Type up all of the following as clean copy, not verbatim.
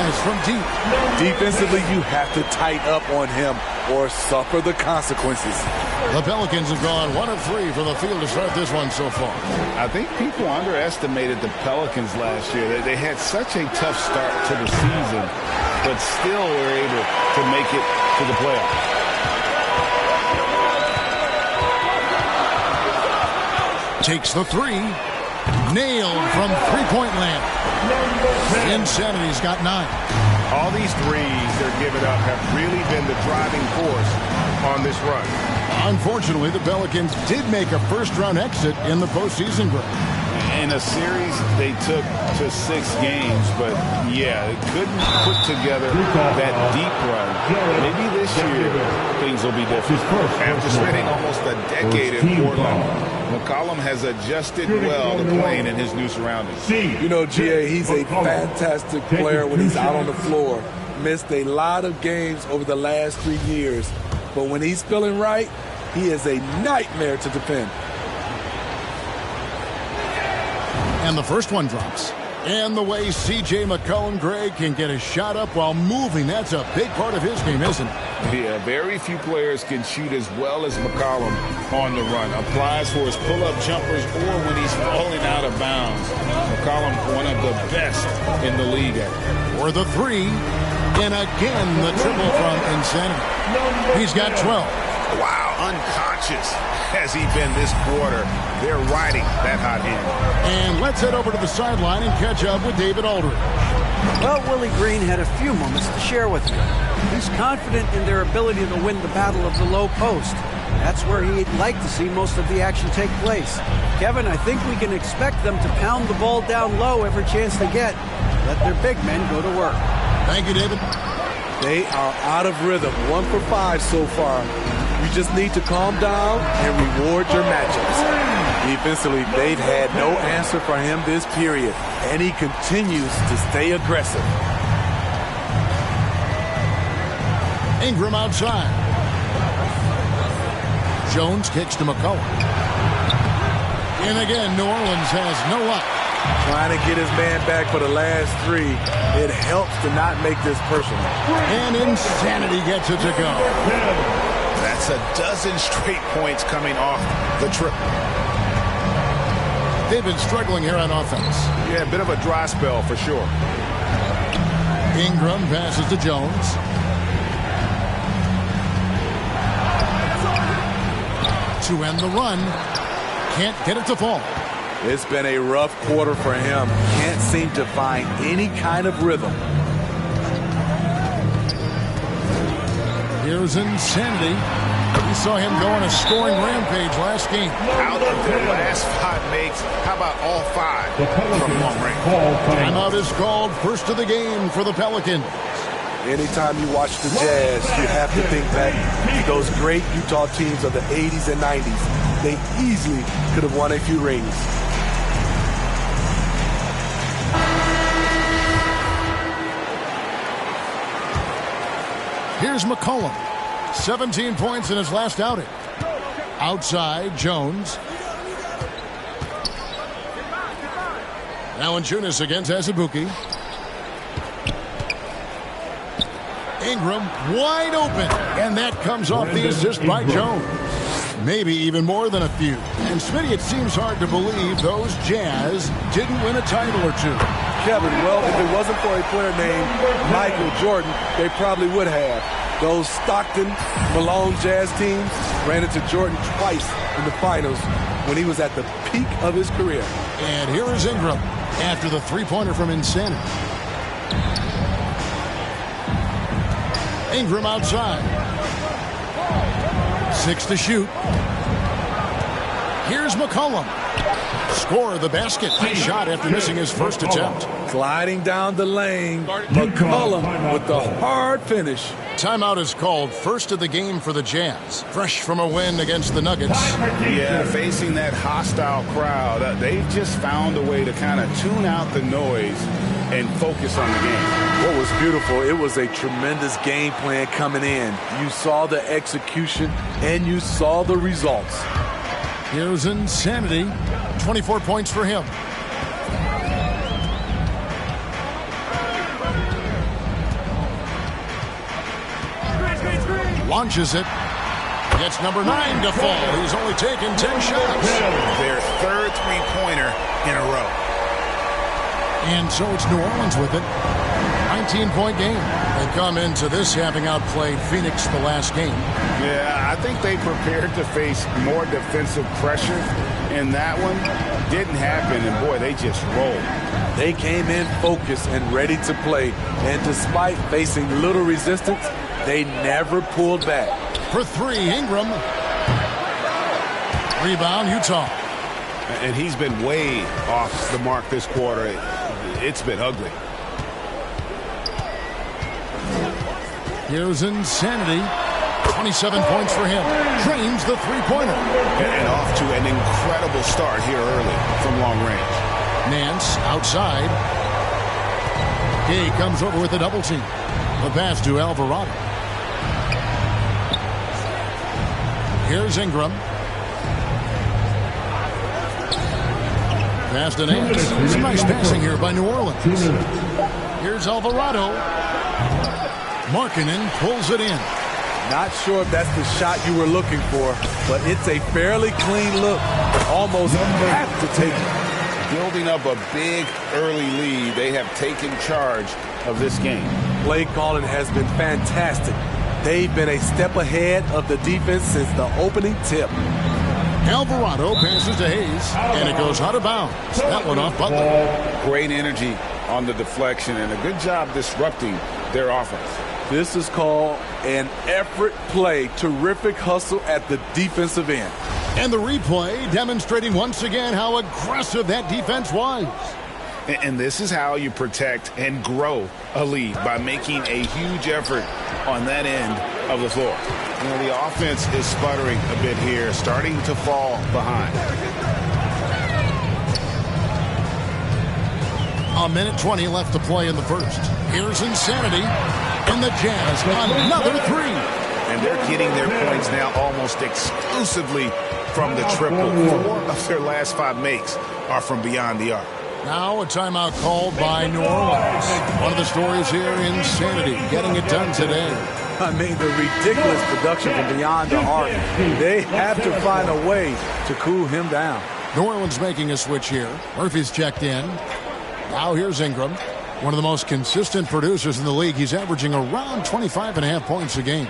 tries from deep. Defensively, you have to tighten up on him or suffer the consequences. The Pelicans have gone 1 of 3 from the field to start this one so far. I think people underestimated the Pelicans last year. They had such a tough start to the season, but still were able to make it to the playoffs. Takes the three. Nailed from three-point land. Insanity's got 9. All these threes they're giving up have really been the driving force on this run. Unfortunately, the Pelicans did make a first-round exit in the postseason break. In a series, they took to 6 games, but yeah, they couldn't put together that deep run. Maybe this year, things will be different. After spending almost a decade in Portland, McCollum has adjusted well to playing in his new surroundings. You know, GA, he's a fantastic player when he's out on the floor. Missed a lot of games over the last 3 years. But when he's feeling right, he is a nightmare to defend. And the first one drops. And the way C.J. McCollum, Greg, can get a shot up while moving, that's a big part of his game, isn't it? Yeah, very few players can shoot as well as McCollum on the run. Applies for his pull-up jumpers or when he's falling out of bounds. McCollum, one of the best in the league at it. For the three. And again, the triple from Insanity. He's got 12. wow, unconscious has he been this quarter. They're riding that hot hand. And let's head over to the sideline and catch up with David Aldridge. Well, Willie Green had a few moments to share with you. He's confident in their ability to win the battle of the low post. That's where he'd like to see most of the action take place. Kevin, I think we can expect them to pound the ball down low every chance they get. Let their big men go to work. Thank you, David. They are out of rhythm. 1 for 5 so far. You just need to calm down and reward your matchups. Defensively, they've had no answer for him this period, and he continues to stay aggressive. Ingram outside. Jones kicks to McCollum. And again, New Orleans has no luck. Trying to get his man back for the last 3. It helps to not make this personal. And Insanity gets it to go. That's a dozen straight points coming off the triple. They've been struggling here on offense. Yeah, a bit of a dry spell for sure. Ingram passes to Jones. To end the run. Can't get it to fall. It's been a rough quarter for him. Can't seem to find any kind of rhythm. Here's Insanity. We saw him go on a scoring rampage last game. Out of their last 5 makes, how about all 5 from long range? Timeout is called. First of the game for the Pelicans. Anytime you watch the Jazz, you have to think back to those great Utah teams of the 80s and 90s. They easily could have won a few rings. Here's McCollum. 17 points in his last outing. Outside, Jones. Now Valanciunas against Azubuike. Ingram wide open. And that comes off the assist by Jones. Maybe even more than a few. And Smitty, it seems hard to believe those Jazz didn't win a title or 2. Kevin, well, if it wasn't for a player named Michael Jordan, they probably would have. Those Stockton, Malone Jazz teams ran into Jordan twice in the finals when he was at the peak of his career. And here is Ingram after the three-pointer from Insanity. Ingram outside. 6 to shoot. Here's McCollum. Score the basket. Nice shot after missing his first attempt. Sliding down the lane. McCollum with the hard finish. Timeout is called. First of the game for the Jazz. Fresh from a win against the Nuggets. Yeah, facing that hostile crowd, they've just found a way to kind of tune out the noise and focus on the game. What was beautiful, it was a tremendous game plan coming in. You saw the execution and you saw the results. Here's Insanity. 24 points for him. Launches it. Gets number 9 to fall. He's only taken 10 shots. Their third three-pointer in a row. And so it's New Orleans with it. 19-point game. They come into this having outplayed Phoenix the last game. Yeah, I think they prepared to face more defensive pressure, and that one didn't happen, and boy, they just rolled. They came in focused and ready to play, and despite facing little resistance, they never pulled back. For 3, Ingram. Rebound, Utah. And he's been way off the mark this quarter. It's been ugly. Here's Insanity. 27 points for him. Drains the three-pointer. And off to an incredible start here early from long range. Nance outside. Gay comes over with a double team. The pass to Alvarado. Here's Ingram. Pass to Nance. Some nice passing here by New Orleans. Here's Alvarado. Markkanen pulls it in. Not sure if that's the shot you were looking for, but it's a fairly clean look. Almost have to take it. Building up a big early lead, they have taken charge of this game. Play calling has been fantastic. They've been a step ahead of the defense since the opening tip. Alvarado passes to Hayes, and it goes out of bounds. That one off Butler. Great energy on the deflection, and a good job disrupting their offense. This is called an effort play. Terrific hustle at the defensive end. And the replay demonstrating once again how aggressive that defense was. And this is how you protect and grow a lead, by making a huge effort on that end of the floor. You know, the offense is sputtering a bit here, starting to fall behind. A minute 20 left to play in the first. Here's Insanity. And the Jazz, another 3. And they're getting their points now almost exclusively from the triple. 4 of their last 5 makes are from beyond the arc. Now a timeout called by New Orleans. One of the stories here, Insanity, getting it done today. I mean, the ridiculous production from beyond the arc. They have to find a way to cool him down. New Orleans making a switch here. Murphy's checked in. Now here's Ingram. One of the most consistent producers in the league. He's averaging around 25.5 points a game.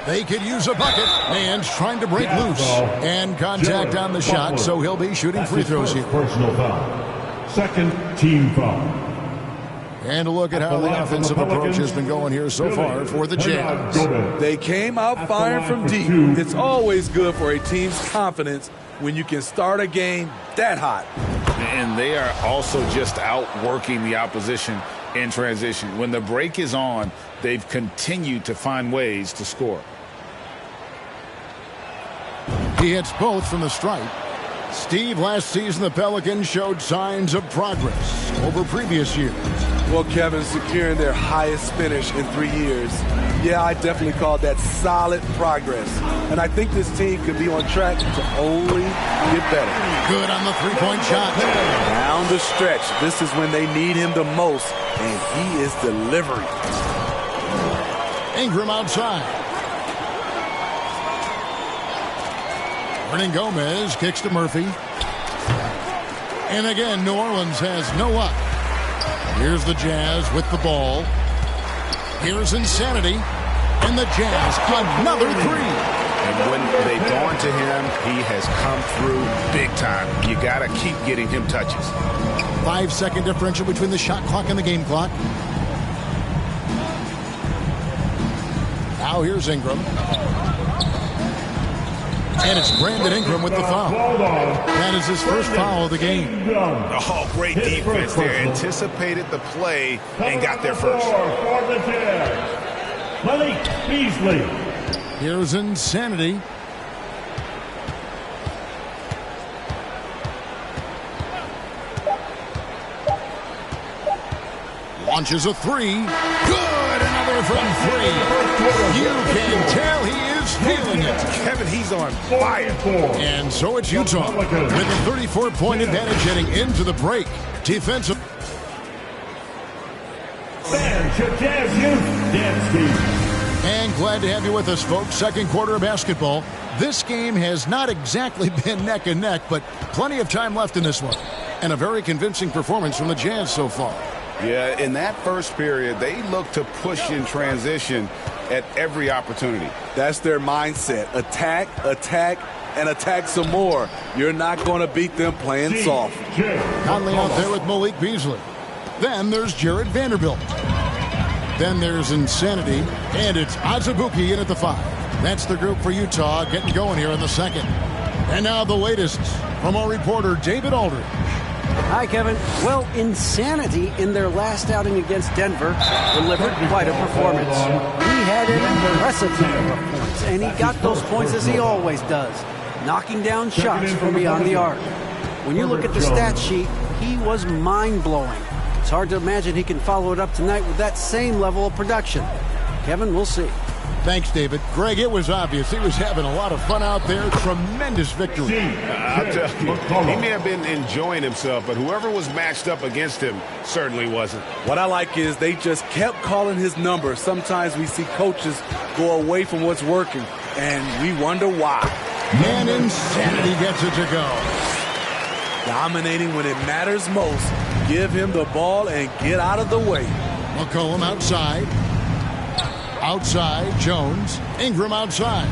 They could use a bucket. Man's trying to break loose. And contact on the shot, so he'll be shooting free throws here. Personal foul. Second team foul. And a look at how the offensive approach has been going here so far for the Jazz. They came out firing from deep. It's always good for a team's confidence when you can start a game that hot. And they are also just outworking the opposition in transition. When the break is on, they've continued to find ways to score. He hits both from the stripe. Steve, last season the Pelicans showed signs of progress over previous years. Well, Kevin, securing their highest finish in 3 years. Yeah, I definitely call that solid progress. And I think this team could be on track to only get better. Good on the three-point shot. Down the stretch, this is when they need him the most, and he is delivering. Ingram outside. Hernan Gomez kicks to Murphy. And again, New Orleans has no luck. Here's the Jazz with the ball. Here's Insanity. And the Jazz, another 3. And when they've gone to him, he has come through big time. You got to keep getting him touches. 5-second differential between the shot clock and the game clock. Now here's Ingram. And it's Brandon Ingram with the foul. That is his first foul of the game. Oh, great defense there. Anticipated the play and got there first. Malik Beasley. Here's Insanity. Launches a 3. Good, another from 3. You can tell he is feeling it. Kevin, he's on fire. And so it's Utah with a 34-point advantage heading into the break. Defensive. Jazz Youth. And glad to have you with us, folks. Second quarter of basketball. This game has not exactly been neck and neck, but plenty of time left in this one. And a very convincing performance from the Jazz so far. Yeah, in that first period, they look to push in transition at every opportunity. That's their mindset. Attack, attack, and attack some more. You're not going to beat them playing soft. Conley out there with Malik Beasley. Then there's Jared Vanderbilt. Then there's Insanity, and it's Azubuike in at the 5. That's the group for Utah getting going here in the second. And now the latest from our reporter, David Aldridge. Hi, Kevin. Well, Insanity in their last outing against Denver delivered quite a performance. He had an impressive number of points, and he got those points as he always does, knocking down shots from beyond the arc. When you look at the stat sheet, he was mind-blowing. It's hard to imagine he can follow it up tonight with that same level of production. Kevin, we'll see. Thanks, David. Greg, it was obvious he was having a lot of fun out there. Tremendous victory. I'll tell you, he may have been enjoying himself, but whoever was matched up against him certainly wasn't. What I like is they just kept calling his number. Sometimes we see coaches go away from what's working, and we wonder why. And Insanity gets it to go. Dominating when it matters most. Give him the ball and get out of the way. McCollum outside. Outside, Jones. Ingram outside.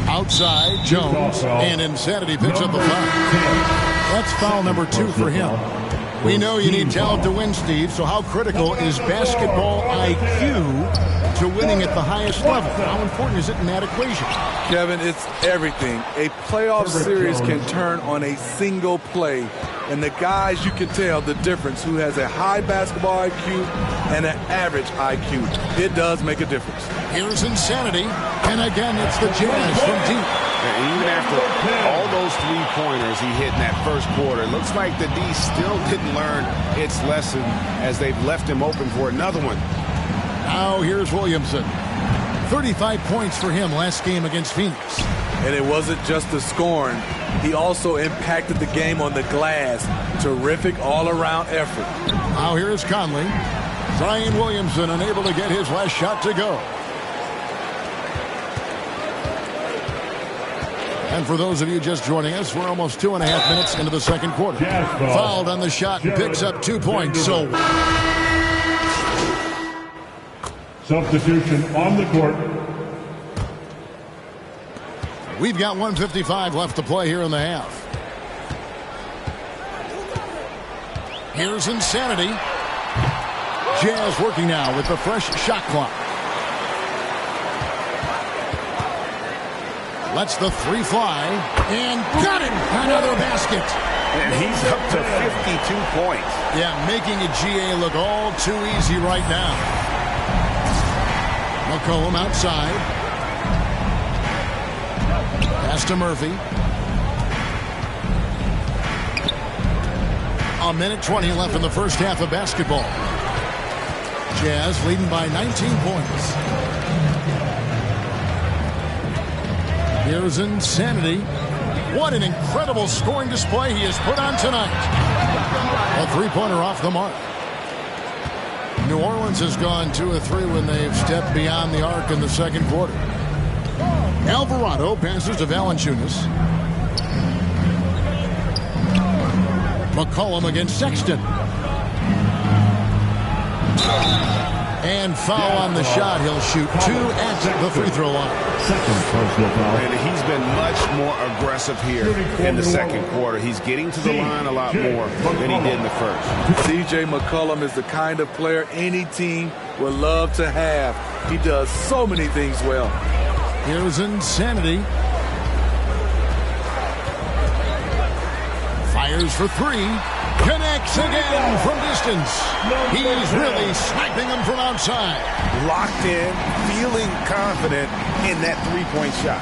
Outside, Jones. And Insanity picks up the foul. That's foul number 2 for him. We know you need talent to win, Steve, so how critical is basketball IQ to winning at the highest level? How important is it in that equation? Kevin, it's everything. A playoff series can turn on a single play. And the guys, you can tell the difference who has a high basketball IQ and an average IQ. It does make a difference. Here's Insanity. And again, it's the Jazz from deep. And even after all those three-pointers he hit in that first quarter, it looks like the D still didn't learn its lesson as they've left him open for another one. Now here's Williamson. 35 points for him last game against Phoenix. And it wasn't just the scoring. He also impacted the game on the glass. Terrific all-around effort. Now here's Conley. Zion Williamson unable to get his last shot to go. And for those of you just joining us, we're almost 2.5 minutes into the second quarter. Fouled on the shot and picks up 2 points. So substitution on the court. we've got 1:55 left to play here in the half. Here's Insanity. Jazz working now with the fresh shot clock. Lets the 3 fly and got it. Another basket. And he's up to 52 points. Yeah, making a GA look all too easy right now. McCollum outside. Pass to Murphy. 1:20 left in the first half of basketball. Jazz leading by 19 points. Here's Insanity. What an incredible scoring display he has put on tonight. A three-pointer off the mark. New Orleans has gone 2 of 3 when they've stepped beyond the arc in the second quarter. Alvarado passes to Valanciunas. McCollum against Sexton. And foul on the shot. He'll shoot 2 at the free throw line. And he's been much more aggressive here in the second quarter. He's getting to the line a lot more than he did in the first. C.J. McCollum is the kind of player any team would love to have. He does so many things well. Here's Insanity. Fires for 3. Connects again from distance. He's really sniping them from outside. Locked in, feeling confident in that three-point shot.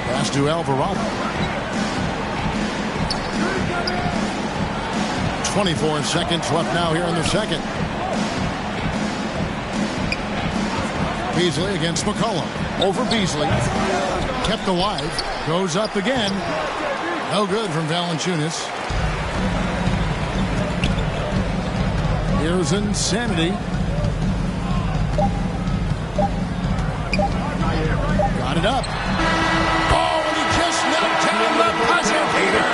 Pass to Alvarado. 24 seconds left now here in the second. Beasley against McCollum. Over Beasley. Kept alive. Goes up again. No good from Valanciunas. Here's Insanity. Got it up. Oh, and he just knocked down the buzzer beater.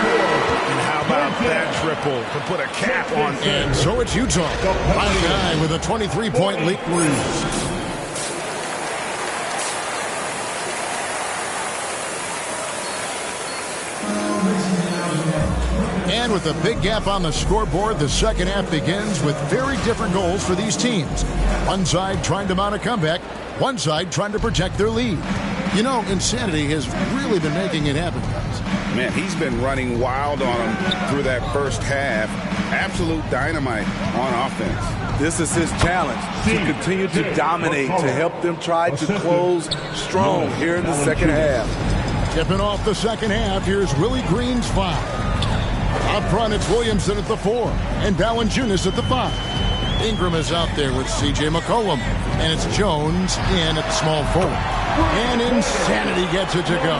And how about that triple to put a cap on? And so it's Utah. By the guy with a 23-point lead. And with a big gap on the scoreboard, the second half begins with very different goals for these teams. One side trying to mount a comeback, one side trying to protect their lead. You know, Insanity has really been making it happen, guys. Man, he's been running wild on him through that first half. Absolute dynamite on offense. This is his challenge, to continue to dominate, to help them try to close strong here in the second half. Tipping off the second half, here's Willie Green's 5. Up front, it's Williamson at the 4, and Valanciunas at the 5. Ingram is out there with C.J. McCollum, and it's Jones in at the small forward. And Insanity gets it to go.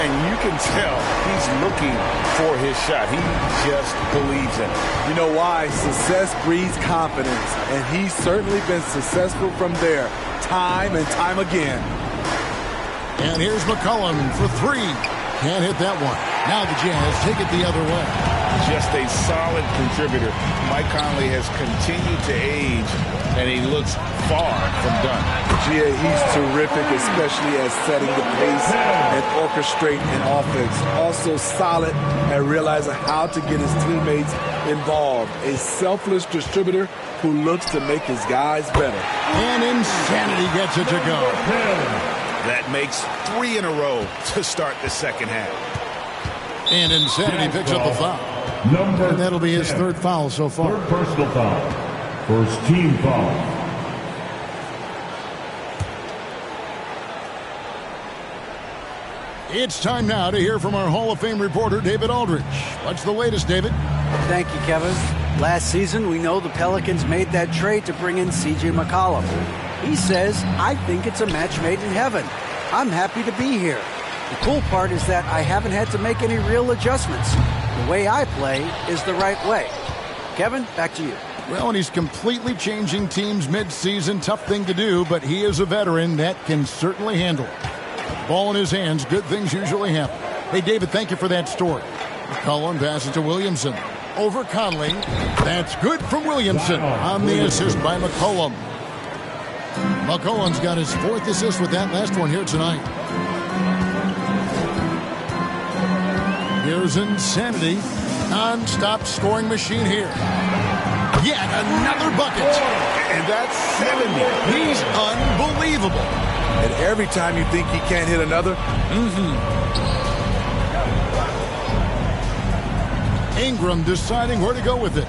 And you can tell he's looking for his shot. He just believes in it. You know why? Success breeds confidence, and he's certainly been successful from there, time and time again. And here's McCollum for 3. Can't hit that one. Now the Jazz take it the other way. Just a solid contributor. Mike Conley has continued to age, and he looks far from done. He's terrific, especially at setting the pace and orchestrating an offense. Also solid at realizing how to get his teammates involved. A selfless distributor who looks to make his guys better. And Insanity gets it to go. That makes 3 in a row to start the second half. And Insanity picks up a foul. And that'll be his 3rd foul so far. 3rd personal foul. 1st team foul. It's time now to hear from our Hall of Fame reporter, David Aldridge. What's the latest, David? Thank you, Kevin. Last season, we know the Pelicans made that trade to bring in C.J. McCollum. He says, I think it's a match made in heaven. I'm happy to be here. The cool part is that I haven't had to make any real adjustments. The way I play is the right way. Kevin, back to you. Well, and he's completely changing teams mid-season. Tough thing to do, but he is a veteran that can certainly handle it. Ball in his hands, good things usually happen. Hey, David, thank you for that story. McCollum passes to Williamson. Over Conley. That's good from Williamson on the assist by McCollum. McCollum's got his 4th assist with that last one here tonight. Here's Insanity. Non-stop scoring machine here. Yet another bucket. And that's 70. He's unbelievable. And every time you think he can't hit another, Ingram deciding where to go with it.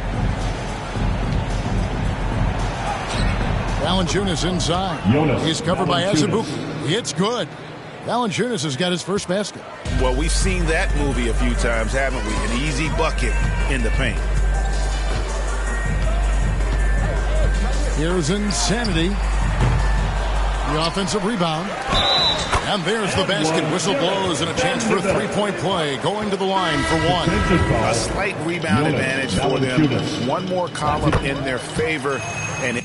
Valanciunas inside. He's covered by Azubuike. It's good. Valanciunas has got his first basket. Well, we've seen that movie a few times, haven't we? An easy bucket in the paint. Here's Insanity. The offensive rebound. And there's the basket. Whistle blows and a chance for a 3-point play. Going to the line for 1. A slight rebound advantage for them. One more column in their favor. And